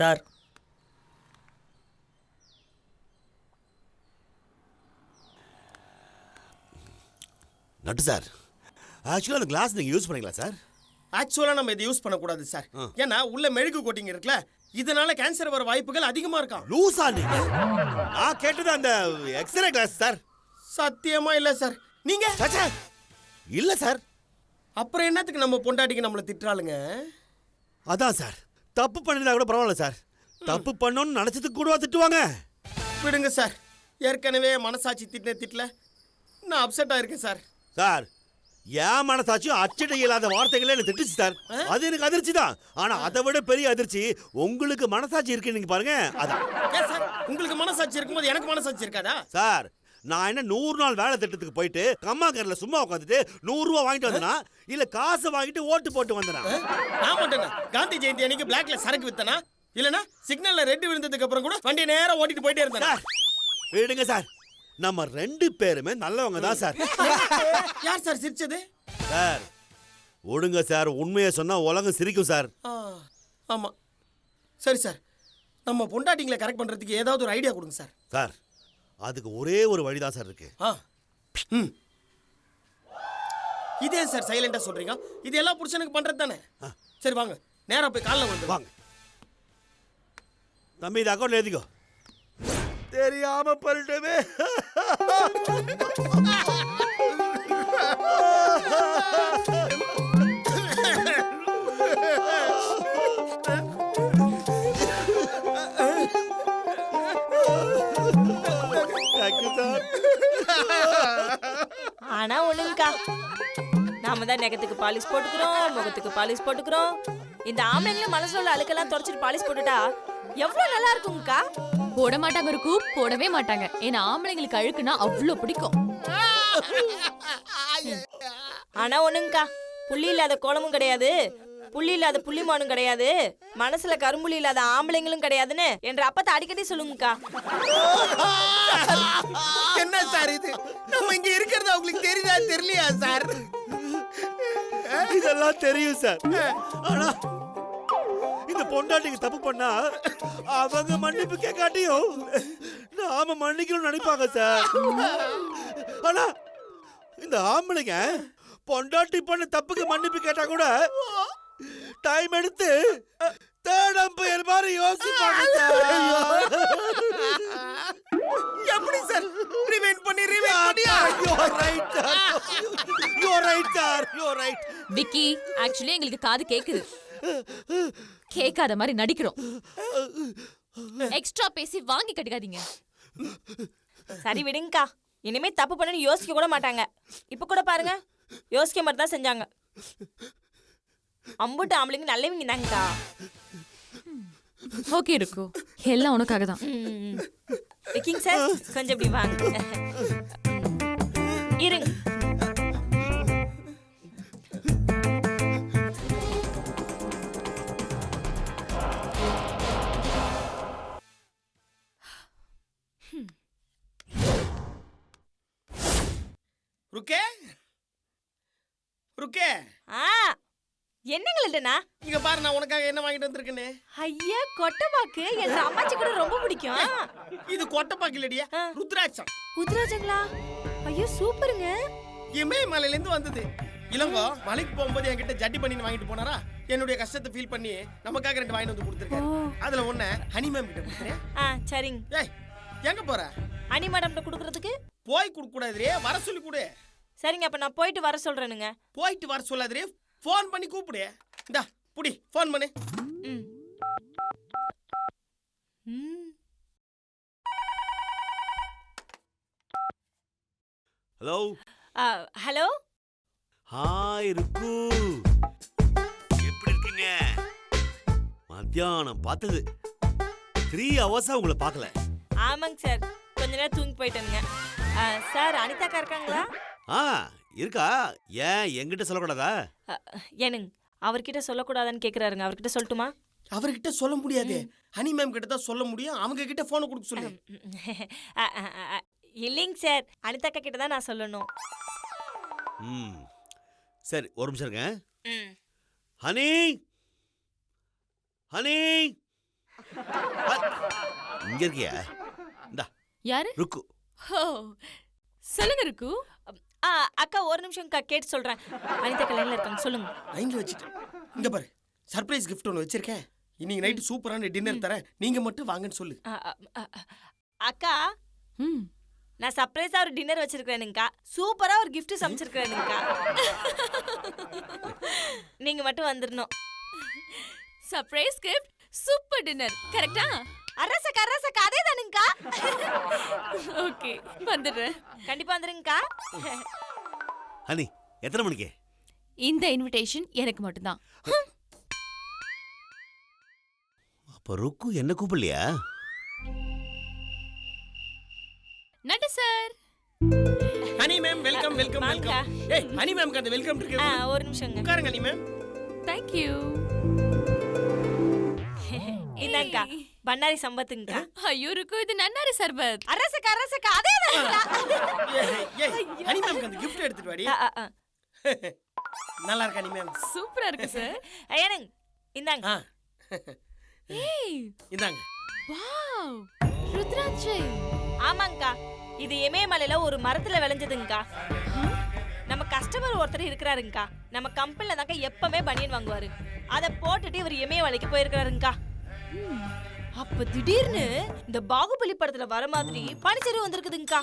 Sir. நட்டு sir, ஆக்சுவலாக அந்த கிளாஸ் நீங்கள் யூஸ் பண்ணீங்களா சார்? ஆக்சுவலாக நம்ம இதை யூஸ் பண்ணக்கூடாது சார். ஏன்னா உள்ள மெழுகு கோட்டிங் இருக்குல்ல, இதனால கேன்சர் வர வாய்ப்புகள் அதிகமா இருக்காம். லூசா நீங்க? நான் கேட்டது அந்த எக்ஸ்ரே கிளாஸ் சார். சத்தியமா இல்ல சார். நீங்க இல்ல சார். அப்புறம் என்னத்துக்கு நம்ம பொண்டாட்டிக்கு நம்மளை திட்டுறாளுங்க? அதான் சார், தப்பு பண்ணிருந்தா கூட பரவாயில்ல சார், தப்பு பண்ணணும்னு நினைச்சதுக்கு கூடவா திட்டுவாங்க? விடுங்க சார். ஏற்கனவே மனசாட்சி திட்டல, நான் அப்செட் ஆயிருக்கேன் சார். சார், என் மனசாட்சியும் அச்சட இயலாத வார்த்தைகளே எனக்கு திட்டுச்சு சார். அது எனக்கு அதிர்ச்சி தான். ஆனா அதை விட பெரிய அதிர்ச்சி உங்களுக்கு மனசாட்சி இருக்கு. நீங்க பாருங்க. அதான் சார், உங்களுக்கு மனசாட்சி இருக்கும்போது எனக்கு மனசாட்சி இருக்காதா சார்? நான் என்ன 100 நாள் வேலை திட்டத்துக்கு போயிட்டு கம்மாக்கரில் சும்மா உட்காந்துட்டு 100 ரூபா வாங்கிட்டு வந்தனா, இல்ல காசை வாங்கிட்டு ஓட்டு போட்டு வந்தனா? நான் மட்டும் காந்தி ஜெயந்தி அன்னைக்கு பிளாக்ல சரக்கு வித்தனா, இல்லனா சிக்னல்ல ரெட் விழுந்ததுக்கு அப்புறம் கூட வண்டியை நேரா ஓட்டிட்டு போயிட்டே இருந்தேன். விடுங்க சார், நம்ம 2 பேருமே நல்லவங்க தான் சார். யார் சார் சிரிச்சது? சார் ஒடுங்க சார், உண்மையை சொன்னா உலகம் சிரிக்கும் சார். ஆமா சரி சார், நம்ம பொண்டாட்டிங்களை கரெக்ட் பண்றதுக்கு ஏதாவது ஒரு ஐடியா கொடுங்க சார். சார், அதுக்கு ஒரே ஒரு வழிதான் சார் இருக்கு. இதே சார் சைலண்டா சொல்றீங்க? இது எல்லா புருஷனுக்கு பண்றது தானே. சரி வாங்க, நேரா போய் காலைல வந்து வாங்க. தம்பி, இது அக்கௌண்ட்ல எழுதிக்கோ. தெரியாம பண்ணிட்டவே. ஆனா ஒண்ணுங்கக்கா, நாம தான் நெகத்துக்கு பாலிஷ் போட்டுக்கிறோம், முகத்துக்கு பாலிஷ் போட்டுக்கிறோம். இந்த ஆம்பளைங்களும் மனசுல உள்ள அழுக்கெல்லாம் தொடச்சிட்டு பாலிஷ் போட்டுட்டா எவ்வளவு நல்லா இருக்கும்க்கா. போட மாட்டாங்க ருக்கு, போடவே மாட்டாங்க. ஏன்னா ஆம்பளைங்களுக்கு அழுக்குனா அவ்வளோ பிடிக்கும். ஆனா ஒண்ணுங்கக்கா, புள்ளி இல்லாத கோலமும் கிடையாது, புள்ளி இல்லாத புள்ளிமானும் கிடையாது, மனசுல கரும்புள்ளி இல்லாத ஆம்பளைங்களும் கிடையாதுன்னு என்ற அப்பத்தை அடிக்கடி சொல்லுங்கக்கா. என்ன சார் இது? நம்ம இங்க இருக்கிறது உங்களுக்கு தெரியுதா தெரியலையா சார்? இதெல்லாம் தெரியும் சார். ஆனா இந்த பொண்டாட்டிக்கு தப்பு பண்ணா அவங்க மன்னிப்பு கேட்காட்டியும் நாம மன்னிக்கணும்னு நினைப்பாங்க சார். ஆனா இந்த ஆம்பளைங்க பொண்டாட்டி பண்ண தப்புக்கு மன்னிப்பு கேட்டா கூட டைம் எடுத்து தேடம் பெயர் மாதிரி யோசிப்பாங்க சார். எப்படி சார் ரிவைண்ட் பண்ணி பண்ணியா? You are right sir, you are right sir, you are right. Vicky, actually எங்களுக்கு காது கேக்குது, கேட்காத மாதிரி நடிக்கிறோம். எக்ஸ்ட்ரா பேசி வாங்கி கட்டுக்காதீங்க. சரி விடுங்கக்கா, இனிமே தப்பு பண்ணு யோசிக்க கூட மாட்டாங்க. இப்ப கூட பாருங்க, யோசிக்க மட்டும் தான் செஞ்சாங்க. அம்புட்டு ஆம்பளைங்க நல்லவங்க தாங்கக்கா. ஓகே ருக்கு, எல்லாம் உனக்காக தான். விக்கிங் சார், கொஞ்சம் இப்படி வாங்க. இருங்க. ருக்கே ருக்கே, என்னங்களா? இங்க பாரு, நான் உனக்காக என்ன வாங்கிட்டு வந்திருக்கேன்னு. ஐயா, கொட்டைப்பாக்கு என் அம்மாச்சி கூட ரொம்ப பிடிக்கும். இது கொட்டைப்பாக்கு இல்லடியா, ருத்ராட்சம். ருத்ராட்சங்களா? ஐயோ சூப்பருங்க. இமயமலையில இருந்து வந்தது. இளங்கோ மலைக்கு போகும்போது என்கிட்ட ஜட்டி பண்ணி வாங்கிட்டு போனாரா, என்னுடைய கஷ்டத்தை ஃபீல் பண்ணி நமக்காக 2 வாங்கிட்டு வந்து கொடுத்துருக்காரு. அதுல ஒண்ணு ஹனி மேம் கிட்ட கொடுத்துறேன். சரிங்க. ஏய், எங்க போற? ஹனி மேடம்கிட்ட கொடுக்கறதுக்கு? போய் கொடுக்க கூடாதுரே, வர சொல்லி கொடு. சரிங்க, அப்ப நான் போயிட்டு வர சொல்றேனுங்க. போயிட்டு வர சொல்லாதே, ஃபோன் பண்ணி கூப்பிடு. இந்தா புடி, ஃபோன் பண்ணு. ஹலோ. ஹலோ. ஹாய் ருக்கு, எப்படி இருக்கீங்க? மத்தியானம் பார்த்தது 3 ஹவர்ஸா உங்களை பார்க்கல. ஆமாங்க சார், கொஞ்ச நேரம் தூங்கி போயிட்டேனுங்க. சார், அனிதாக்கா இருக்காங்களா? இருக்கா. ஏன் என்கிட்ட சொல்லக்கூடாதா? ஏனுங்க, அவர்கிட்ட சொல்லக்கூடாதான்னு கேக்குறாருங்க. அவர்கிட்ட சொல்லட்டுமா? அவர்கிட்ட சொல்ல முடியாது, ஹனி மேம் கிட்ட தான் சொல்ல முடியும். அவங்க கிட்ட போனை கொடுக்க சொல்லு. இல்லைங்க சார், அனிதாக்கா கிட்ட தான் நான் சொல்லணும். சரி, ஒரு நிமிஷம் இருங்க. ஹனி, ஹனி, இங்க இருக்கியா? இந்தா யாரு? ருக்கு. ஓ, சொல்லுங்க ருக்கு. அக்கா ஒரு நிமிஷம்க்கா கேட்டு சொல்றேன். அனிதா லைன்ல இருக்காங்க, சொல்லுங்க. லைன்ல வச்சுட்டேன். இங்க பாரு, சர்ப்ரைஸ் gift ஒன்று வச்சிருக்கேன். இன்னைக்கு நைட்டு சூப்பரான டின்னர் தரேன், நீங்க மட்டும் வாங்கன்னு சொல்லு. அக்கா, ம், நான் சர்ப்ரைஸா ஒரு டின்னர் வச்சிருக்கேனுங்கக்கா. சூப்பரா ஒரு gift சமைச்சிருக்கேனுங்கக்கா. நீங்க மட்டும் வந்துடணும். சர்ப்ரைஸ் கிஃப்ட், சூப்பர் டின்னர், கரெக்ட்டா? அரசக்கா அதே தானுங்கக்கா. ஓகே, வந்துடுறேன். கண்டிப்பா வந்துருங்கக்கா. ஹனி எத்தனை மணிக்கு? இந்த இன்விடேஷன் எனக்கு மட்டும்தான். அப்ப ருக்கு என்ன கூப்பிடலையா? Nattu sir. Honey ma'am welcome welcome வாங்க. வெல்கம். ஏய் ஹனி மேம்க்கு அந்த வெல்கம் இருக்கு. ஒரு நிமிஷங்க. உட்காருங்க ஹனி மேம். Thank you. இந்தாங்கக்கா, பண்ணாரி சம்பத்துங்கக்கா. ஐயோ ருக்கு, இது நன்னாரி சர்பத். அரசக்கா அதே தானுங்கக்கா. ஏய் ஹனி மேம்க்கு அந்த gift எடுத்துட்டு வாடி. நல்லா இருக்கு ஹனி மேம். சூப்பரா இருக்கு சார். ஏனுங்க, இந்தாங்க. ஆ ஏய், இந்தாங்க. வாவ், ருத்ராட்சை. ஆமாங்கக்கா, இது இமயமலையில ஒரு மரத்துல விளைஞ்சதுங்கக்கா. நம்ம கஸ்டமர் ஒருத்தர் இருக்கிறாருங்கக்கா. நம்ம கம்பெனில தாங்க எப்பவுமே பனியன் வாங்குவாரு. அதை போட்டுட்டு இவர் இமயமலைக்கு போயிருக்கிறாருங்கக்கா. அப்ப திடீர்னு இந்த பாகுபலி படத்துல வர மாதிரி பனிச்சரிவு வந்திருக்குதுங்கக்கா.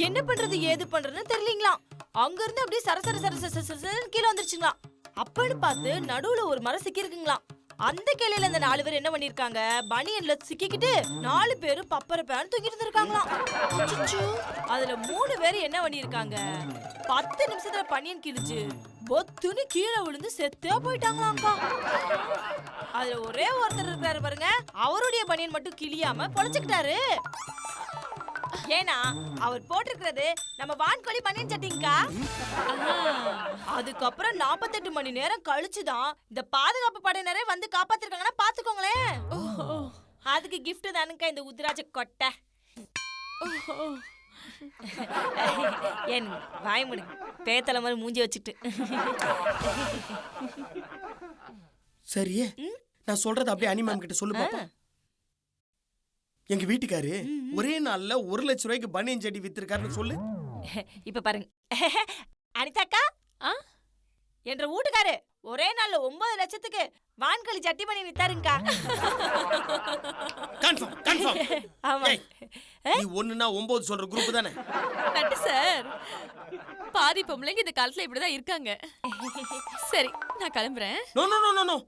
என்ன பண்றது ஏது பண்றதுன்னு தெரியலீங்களாம். அங்க இருந்து அப்படியே சரசரன்னு கீழே வந்துருச்சுங்களாம். அப்பன்னு பார்த்து நடுவுல ஒரு மரம் சிக்கி இருக்குங்களாம். அந்த கிளையில இந்த 4 பேர் என்ன பண்ணிருக்காங்க, பனியன்ல சிக்கிக்கிட்டு 4 பேரும் பப்பர பேன் தூக்கிட்டு இருந்திருக்காங்களாம். அச்சச்சோ. அதுல 3 பேர் என்ன பண்ணிருக்காங்க, 10 நிமிஷத்துல பனியன் கிழிச்சு பொத்துன்னு கீழே விழுந்து செத்தே போயிட்டாங்களாம்க்கா. அதுல ஒரே ஒருத்தர் இருக்காரு பாருங்க, அவருடைய பனியன் மட்டும் கிழியாம பொழைச்சுக்கிட்டாரு. ஏன்னா அவர் போட்டிருக்கிறது நம்ம வான்கோழி பனியன் சட்டிங்கக்கா. அதுக்கப்புறம் 48 மணி நேரம் கழிச்சுதான் இந்த பாதுகாப்பு படையினரே வந்து காப்பாத்திருக்காங்கன்னா பாத்துக்கோங்களேன். அதுக்கு gift தானுங்கக்கா இந்த உத்ராஜ கொட்டை. என் வாய் முடி பேத்தல மாதிரி மூஞ்சி வச்சுக்கிட்டு. சரியே, நான் சொல்றது அப்படியே ஹனி மேம் கிட்ட சொல்லு பாப்பா. எங்க வீட்டுக்காரு ஒரே நாள்ல 1 லட்சம் ரூபாய்க்கு பனியன் செடி வித்திருக்காருன்னு சொல்லு. இப்ப பாருங்க அனிதாக்கா, என்ற வீட்டுக்காரு ஒரே நாள்ல 9 லட்சத்துக்கு வான்களி சட்டி பண்ணி வித்தாருங்கக்கா. Confirm confirm. ஆமா. நீ ஒண்ணுனா 9 சொல்ற குரூப் தானே? நட்டு சார், பாதி பொம்பளைங்க இந்த காலத்துல இப்படிதான் இருக்காங்க. சரி, நான் கிளம்புறேன். No no no no no,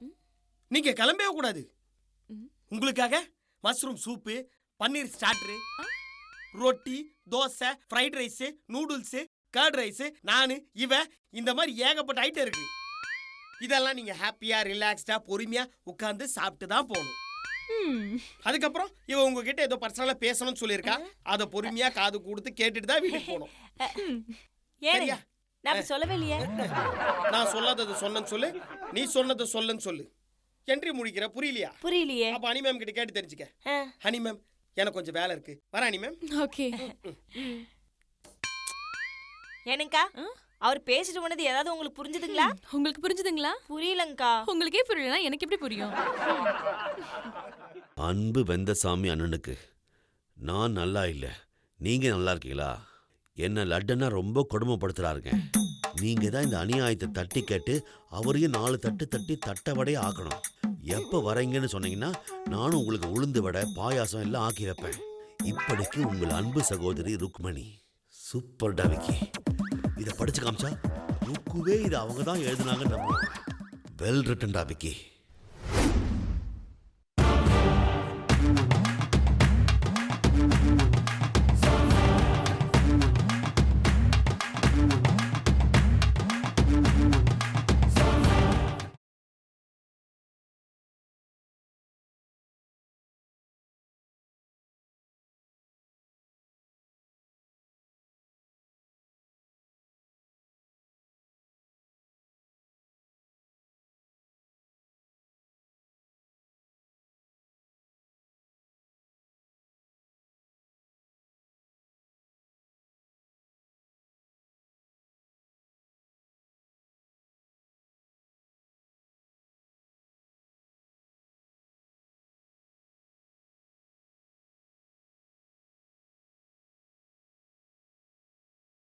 நீங்க கிளம்பவே கூடாது. உங்களுக்காக மஷ்ரூம் சூப்பு, பன்னீர் ஸ்டார்டர், ரொட்டி, dosa, fried rice, noodles, curd rice, நானு இந்த மாதிரி ஏகப்பட்ட ஐட்டம் இருக்கு. இதெல்லாம் நீங்க ஹாப்பியா ரிலாக்ஸ்டா பொறுமையா உட்கார்ந்து சாப்பிட்டு தான் போகணும். அதுக்கப்புறம் இவ உங்ககிட்ட ஏதோ பர்சனலா பேசணும்னு சொல்லியிருக்கா, அதை பொறுமையா காது கொடுத்து கேட்டுட்டு தான் வீட்டுக்கு போகணும். ஏன் நான் சொல்லவே இல்லையே. நான் சொல்லாதது சொன்னேன்னு சொல்லு, நீ சொன்னதை சொல்லுன்னு சொல்லு. என்ட்ரி முடிக்கிற புரியலையா? புரியலையே. அப்ப ஹனி மேம் கிட்ட கேட்டு தெரிஞ்சுக்க. ஹனி மேம், எனக்கு கொஞ்சம் வேலை இருக்கு, வர ஹனி மேம். ஓகே. ஏனுங்கக்கா, அவர் பேசிட்டு போனது ஏதாவது உங்களுக்கு புரிஞ்சுதுங்களா? உங்களுக்கு புரிஞ்சுதுங்களா? புரியலங்கக்கா. உங்களுக்கே புரியலனா எனக்கு எப்படி புரியும்? அன்பு வெந்தசாமி அண்ணனுக்கு நான் நல்லா இல்லை, நீங்க நல்லா இருக்கீங்களா? என்ன லட்டனா ரொம்ப கொடுமைப்படுத்துறாருங்க. நீங்க தான் இந்த அநியாயத்தை தட்டி கேட்டு அவரையும் 4 தட்டு தட்டி தட்டவடைய ஆக்கணும். எப்ப வரீங்கன்னு சொன்னீங்கன்னா நானும் உங்களுக்கு உளுந்து வடை பாயாசம் எல்லாம் ஆக்கி வைப்பேன். இப்படிக்கு உங்கள் அன்பு சகோதரி ருக்மணி. சூப்பர் டாவிக்கி. இதை படிச்சு காமிச்சா ருக்குவே இதை அவங்க தான் எழுதுனாங்கன்னு நம்புவாங்க. Well written டாவிக்கி.